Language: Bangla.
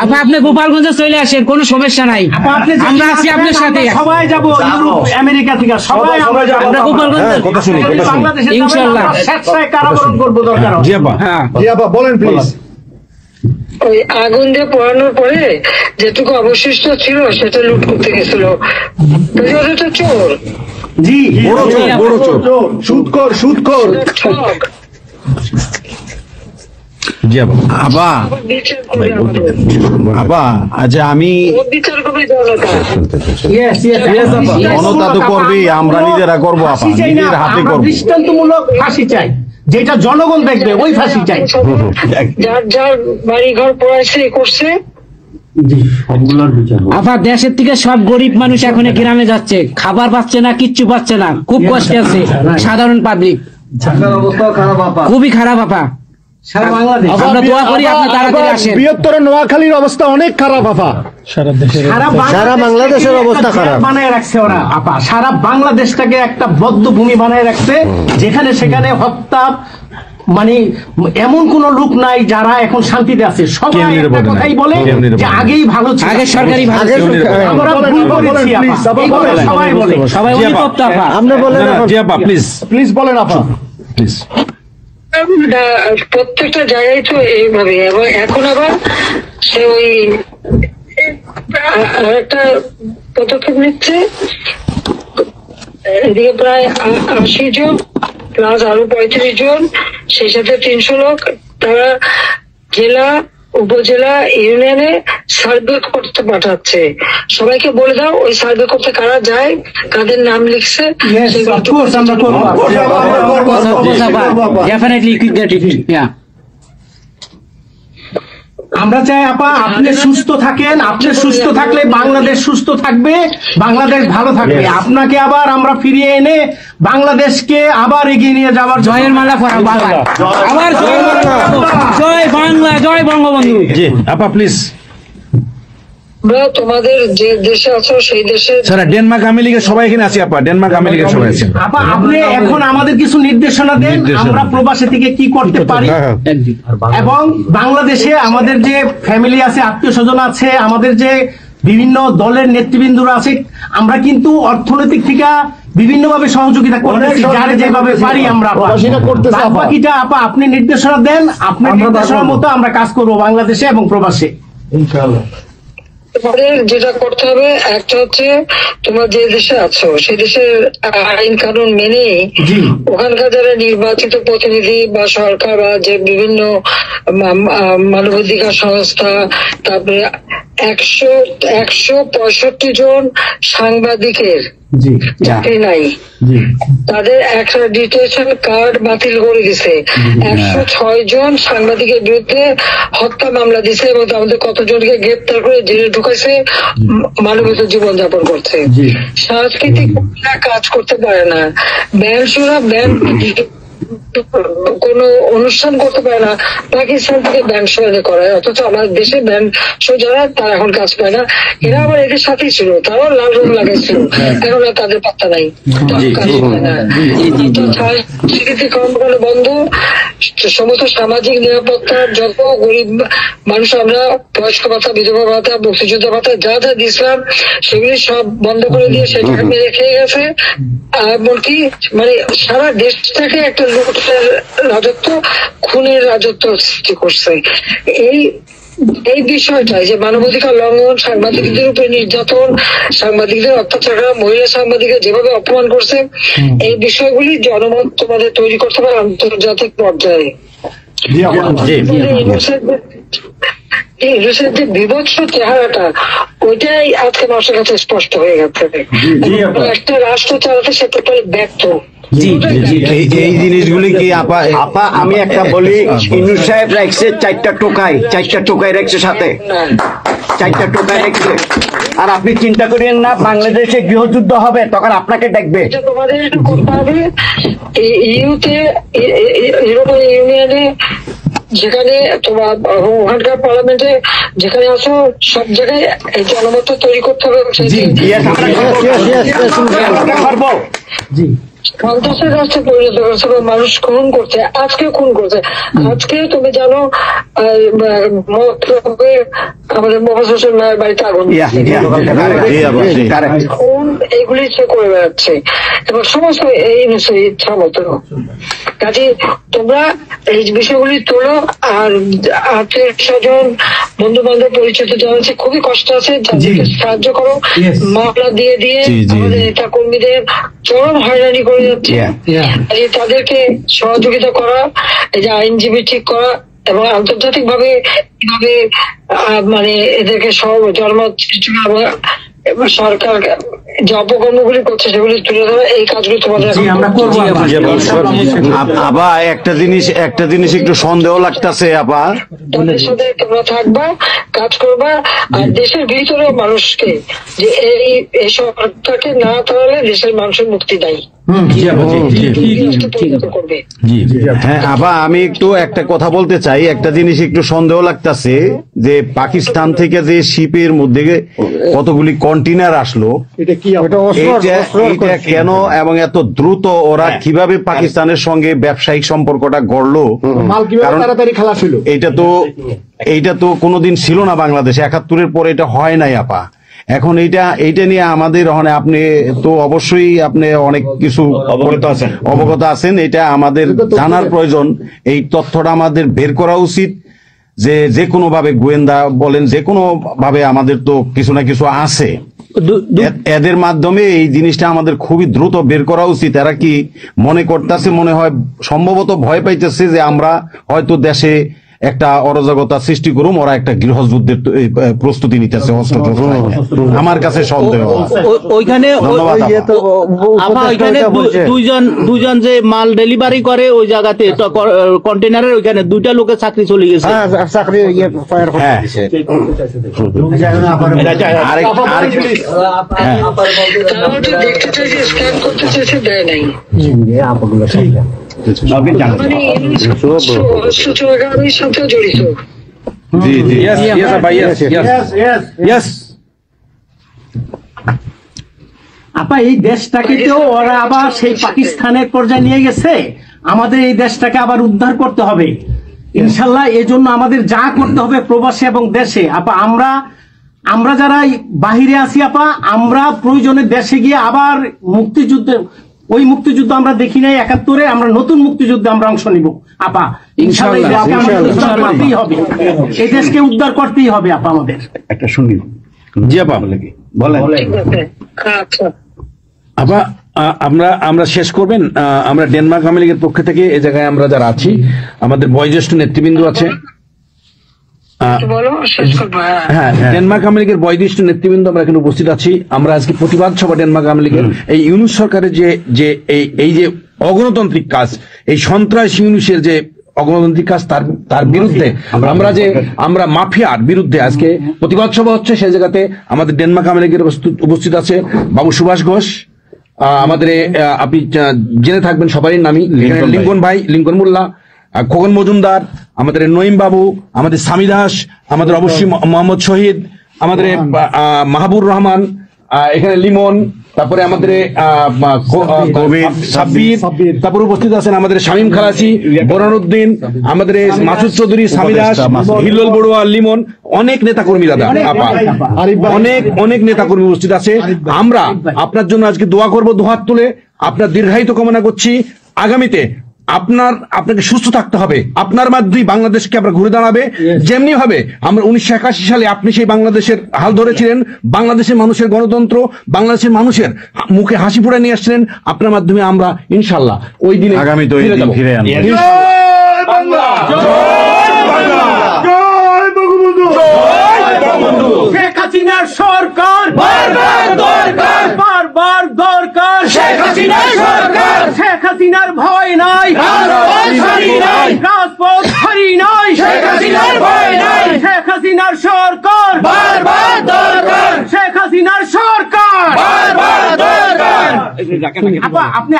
আপা আপনি গোপালগঞ্জে চলে আসেন, কোনো সমস্যা নাই, আমরা আছি আপনার সাথে। সবাই যাবো আমেরিকা থেকে, সবাই আমরা গোপালগঞ্জে ইনশাআল্লাহ স্বেচ্ছায় কারাবরণ করবো দরকার। জি আপা, জি আপা বলেন প্লিজ। ওই আগুন দিয়ে পোড়ানোর পরে যেটুকু অবশিষ্ট ছিল সেটা লুট করতে গেছিল, তো চোর। জি, বড় চোর, বড় চোর, সুদখোর, সুদখোর। ঠক। জি আপা। আপা বিচার করে আমাদের। আপা আচ্ছা আমি ও বিচার করবে জনতা। জনতা তো করবেই, আমরা নিজেরা করবো আপা, ফাঁসি চাই না, নিজের হাতে আমরা করবো। দৃষ্টান্তমূলক ফাঁসি চাই, যেটা জনগণ দেখবে ওই ফাঁসি চাই। যার যার বাড়ি ঘর পড়াইছে করছে, আপা দেশের থেকে সব গরিব মানুষ এখন গ্রামে যাচ্ছে, খাবার পাচ্ছে না, কিচ্ছু পাচ্ছে না, খুব কষ্টে আছে সাধারণ পাবলিক, খুবই খারাপ আপা। সারা বাংলাদেশ, আমরা দোয়া করি আপনি তাড়াতাড়ি আসেন। বৃহত্তর নোয়াখালীর অবস্থা অনেক খারাপ আপা। সারা বাংলাদেশের অবস্থা খারাপ। বানায় রাখছে ওরা আপা, সারা বাংলাদেশটাকে একটা বদ্ধ ভূমি বানায় রাখছে, যেখানে সেখানে হত্যা, মানে এমন কোন লোক নাই যারা এখন শান্তিতে আছে। সবাই একটা কথাই বলে যে আগেই ভালো ছিল, আগে সরকারি ভালো ছিল। আমরা ভুল করেছি আপা, এই কথা সবাই বলে। সবাই অনুতপ্ত আপা। আপনি বলেন জি আপা প্লিজ, প্লিজ বলেন আপা প্লিজ। প্রত্যেকটা জায়গায় তো এইভাবে। এবং এখন আবার সে ওই আরেকটা পদক্ষেপ নিচ্ছে, এদিকে প্রায় 80 জন প্লাস আরো 35 জন, সেই সাথে 300 লোক, তারা জেলা উপজেলা ইউনিয়নে সার্ভে করতে পাঠাচ্ছে। সবাইকে বলে দাও ওই সার্ভে করতে কারা যায়, কাদের নাম লিখছে, আমরা করবো। Definitely quick that it, yeah. আমরা চাই আপা আপনি সুস্থ থাকেন, আপনি সুস্থ থাকলে বাংলাদেশ সুস্থ থাকবে, বাংলাদেশ ভালো থাকবে। আপনাকে আবার আমরা ফিরিয়ে এনে বাংলাদেশকে আবার এগিয়ে নিয়ে যাওয়ার জয়ের মালা পরাবো আবার, আবার জয়ের মালা পরাবো। জয় বাংলা, জয় বঙ্গবন্ধু। জি আপা প্লিজ। আমরা তোমাদের যে দেশে আছো সেই দেশে স্যার ডেনমার্ক আমেরিকা সবাই এখানে আছি আপা, ডেনমার্ক আমেরিকা সবাই আছেন। আপা আপনি এখন আমাদের কিছু নির্দেশনা দেন, আমরা প্রবাসী থেকে কি করতে পারি, এবং বাংলাদেশে আমাদের যে ফ্যামিলি আছে, আত্মীয় স্বজন আছে, আমাদের যে বিভিন্ন দলের নেতৃবৃন্দরা আছে, আমরা কিন্তু অর্থনৈতিক থেকে বিভিন্ন ভাবে সহযোগিতা করতেছি, যার যেভাবে পারি আমরা। বাকিটা আপা আপনি নির্দেশনা দেন, আপনার নির্দেশনার মতো আমরা কাজ করব বাংলাদেশে এবং প্রবাসে ইনশাআল্লাহ। তোমাদের যেটা করতে হবে, একটা হচ্ছে তোমরা যে দেশে আছো সেই দেশের আইন কানুন মেনে ওখানকার যারা নির্বাচিত প্রতিনিধি বা সরকার বা যে বিভিন্ন মানবাধিকার সংস্থা, তারপরে 165 জন সাংবাদিকের চাকরি নাই, তাদের অ্যাক্রেডিটেশন কার্ড বাতিল করে দিছে। 106 জন সাংবাদিকের বিরুদ্ধে হত্যা মামলা দিছে এবং আমাদের কতজনকে গ্রেপ্তার করে জেলে ঢুকাইছে, মানবিক জীবন যাপন করছে। সাংস্কৃতিক কাজ করতে পারে না, ব্যান্ড শোনা, ব্যান্ড কোন অনুষ্ঠান করতে পারে না, পাকিস্তান থেকে ব্যান্ড শো এনে করায়, অথচ আমাদের দেশে ব্যান্ড শো যারা তারা এখন কাজ পায় না। এরা আবার এদের সাথেই ছিল, তারাও লাল রং লাগাইছিল, এখন আর তাদের পাত্তা নাই, কাজ পায় না। স্বীকৃতি কর্মকাণ্ড বন্ধ, সমস্ত সামাজিক নিরাপত্তা যত গরিব মানুষ আমরা বয়স্ক ভাতা, বিধবা ভাতা, মুক্তিযোদ্ধা ভাতা যা যা দিয়েছিলাম সেগুলি সব বন্ধ করে দিয়ে সেটাকে মেরে খেয়ে গেছে। এমনকি মানে সারা দেশটাকে একটা লুটের রাজত্ব, খুনের রাজত্ব সৃষ্টি করছে। এই বিষয়টাই যে মানবাধিকার লঙ্ঘন, সাংবাদিকদের উপরে নির্যাতন, সাংবাদিকদের অত্যাচার করা, মহিলা সাংবাদিকদের যেভাবে অপমান করছে, এই বিষয়গুলি জনমত তোমাদের তৈরি করতে পারে আন্তর্জাতিক পর্যায়ে। ইংলিশের যে বিভৎস চেহারাটা, ওইটাই আজকে মানুষের কাছে স্পষ্ট হয়ে গেছে। একটা রাষ্ট্র চালাতে সে টোটালি ব্যর্থ। এই জিনিসগুলি কি আপা? আপা আমি একটা বলি, ইউনূস সাহেব রাখছে 4টা টোকাই রাখছে, সাথে 4টা টোকাই রাখছে। আর আপনি চিন্তা করেন না বাংলাদেশে গৃহযুদ্ধ হবে তখন আপনাকে দেখবে। তোমাদের করতে হবে ইউরোপিয়ান ইউনিয়নে, যেখানে তোমার ওখানকার পার্লামেন্টে যেখানে আসো, সব জায়গায় এই জনমত তৈরি করতে হবে। সন্ত্রাসের রাষ্ট্রে পরিণত করছে বা মানুষ খুন করছে, আজকে খুন করছে। আজকে তুমি জানো আমাদের মোহাম্মদ হোসেন ভাইয়ের বাড়িতে আগুন, খুন এগুলি সে করে বেড়াচ্ছে এবং সমস্ত এই ইচ্ছা মতো। কাজে তোমরা এই বিষয়গুলি তোলো, আর আত্মীয় স্বজন বন্ধু বান্ধব পরিচিত জানাচ্ছে খুবই কষ্ট আছে, যাদেরকে সাহায্য করো। মামলা দিয়ে দিয়ে আমাদের নেতা কর্মীদের চরম হয়রানি করে যাচ্ছে, তাদেরকে সহযোগিতা করা, এই যে আইনজীবী ঠিক করা এবং আন্তর্জাতিক ভাবে কিভাবে মানে এদেরকে সব জনমত সৃষ্টি করা এবং সরকার যে অপকর্মগুলি করছে সেগুলি তুলে ধরা, এই কাজগুলি তোমাদের আমরা করবো। আবার একটা জিনিস একটু সন্দেহ লাগতেছে আপা, তাদের সাথে তোমরা থাকবা, কাজ করবা, আর দেশের ভিতরে মানুষকে যে এই সরকারকে না তাহলে দেশের মানুষের মুক্তি দেয় করবে। হ্যাঁ আপা, আমি একটু একটা কথা বলতে চাই। একটা জিনিস একটু সন্দেহ লাগতেছে যে পাকিস্তান থেকে যে শিপের মধ্যে কতগুলি কন্টেইনার আসলো, এটা কেন এবং এত দ্রুত ওরা কিভাবে পাকিস্তানের সঙ্গে ব্যবসায়িক সম্পর্কটা গড়লো? কারণ এইটা তো কোনোদিন ছিল না বাংলাদেশে, ৭১-এর পরে এটা হয় নাই আপা। এখন এইটা নিয়ে আমাদের আপনি তো অবশ্যই আপনি অনেক কিছু অবগত আছেন, এটা আমাদের জানার প্রয়োজন। এই তথ্যটা আমাদের বের করা উচিত, যে কোনো ভাবে গোয়েন্দা বলেন, যে কোনো ভাবে আমাদের তো কিছু না কিছু আছে, এদের মাধ্যমে এই জিনিসটা আমাদের খুবই দ্রুত বের করা উচিত। এরা কি মনে করতেছে, মনে হয় সম্ভবত ভয় পাইতেছে যে আমরা হয়তো দেশে একটা অরাজকতা সৃষ্টি করুম, ওরা একটা গৃহযুদ্ধের প্রস্তুতি নিতেছে, আমার কাছে সন্দেহ। ওইখানে দুইজন যে মাল ডেলিভারি করে ওই জায়গাতে কন্টেনারের ওইখানে 2টা লোকের চাকরি চলে গেছে। দেখতে চাইছে, স্ক্যান করতে চাইছে, দেয় নাই। সাথে জড়িত। আপা এই দেশটাকে তো ওরা আবার সেই পাকিস্তানের পর্যায়ে নিয়ে গেছে, আমাদের এই দেশটাকে আবার উদ্ধার করতে হবে ইনশাল্লাহ। এই জন্য আমাদের যা করতে হবে প্রবাসে এবং দেশে, আপা আমরা যারা বাহিরে আছি আপা, আমরা প্রয়োজনে দেশে গিয়ে আবার মুক্তিযুদ্ধে, ওই মুক্তিযুদ্ধ আমরা দেখি নাই ৭১-এ, আমরা নতুন মুক্তিযুদ্ধে আমরা অংশ নিব আপা ইনশাআল্লাহ। এই দেশকে উদ্ধার করতেই হবে আপা আমাদের। একটা শুনি জি আপা, বলেন আপা। আমরা শেষ করবেন। আমরা ডেনমার্ক আওয়ামী লীগের পক্ষ থেকে এই জায়গায় আমরা যারা আছি, আমাদের বয়োজ্যেষ্ঠ নেতৃবৃন্দ আছে। হ্যাঁ, ডেনমার্ক আওয়ামী লীগের বয়োজ্যেষ্ঠ নেতৃবৃন্দ আমরা এখানে উপস্থিত আছি। আমরা আজকে প্রতিবাদ সভা ডেনমার্ক আওয়ামী লীগের এই ইউনূস সরকারের যে এই যে অগণতান্ত্রিক কাজ, এই সন্ত্রাস ইউনূসের যে অগণতান্ত্রিক কাজ, তার বিরুদ্ধে আমরা মাফিয়ার বিরুদ্ধে আজকে প্রতিবাদ সভা হচ্ছে। সেই জায়গাতে আমাদের ডেনমার্ক আওয়ামী লীগের উপস্থিত আছে বাবু সুভাষ ঘোষ, আমাদের আপনি জেনে থাকবেন সবারই নামই, লিঙ্কন ভাই, লিঙ্কন মোল্লা, খোকন মজুমদার, আমাদের নঈম বাবু, আমাদের সামি দাস, আমাদের অবশ্যই মোহাম্মদ শহীদ, আমাদের মাহবুর রহমান, এখানে লিমন, তারপরে আমাদের সাব্বির, তারপরে উপস্থিত আছেন আমাদের শামীম খালাসি, বোরানুদ্দিন, আমাদের মাসুদ চৌধুরী, সামি দাস, হিল্লোল বড়ুয়া, লিমন, অনেক নেতাকর্মী দাদা আপা, অনেক নেতাকর্মী উপস্থিত আছে। আমরা আপনার জন্য আজকে দোয়া করব, দুহাত তুলে আপনার দীর্ঘায়িত কামনা করছি। আগামীতে আপনাকে সুস্থ থাকতে হবে, আপনার মাধ্যমেই বাংলাদেশকে আমরা ঘুরে দাঁড়াবে। যেমনি ভাবে আমরা 1981 সালে আপনি সেই বাংলাদেশের হাল ধরেছিলেন, বাংলাদেশের মানুষের গণতন্ত্র, বাংলাদেশের মানুষের মুখে হাসি ফুটে নিয়ে আসছিলেন, আপনার মাধ্যমে আমরা ইনশাল্লাহ ওই দিনে আগামীতে ফিরে আনবো। শেখ হাসিনার সরকার বারবার দরকার, শেখ হাসিনার সরকার, শেখ হাসিনার ভয় নাই, রাজপথ ছাড়ি নাই, শেখ হাসিনার ভয় নাই, শেখ হাসিনার সরকার বারবার দরকার, শেখ হাসিনার সরকার বারবার দরকার। আপা আপনি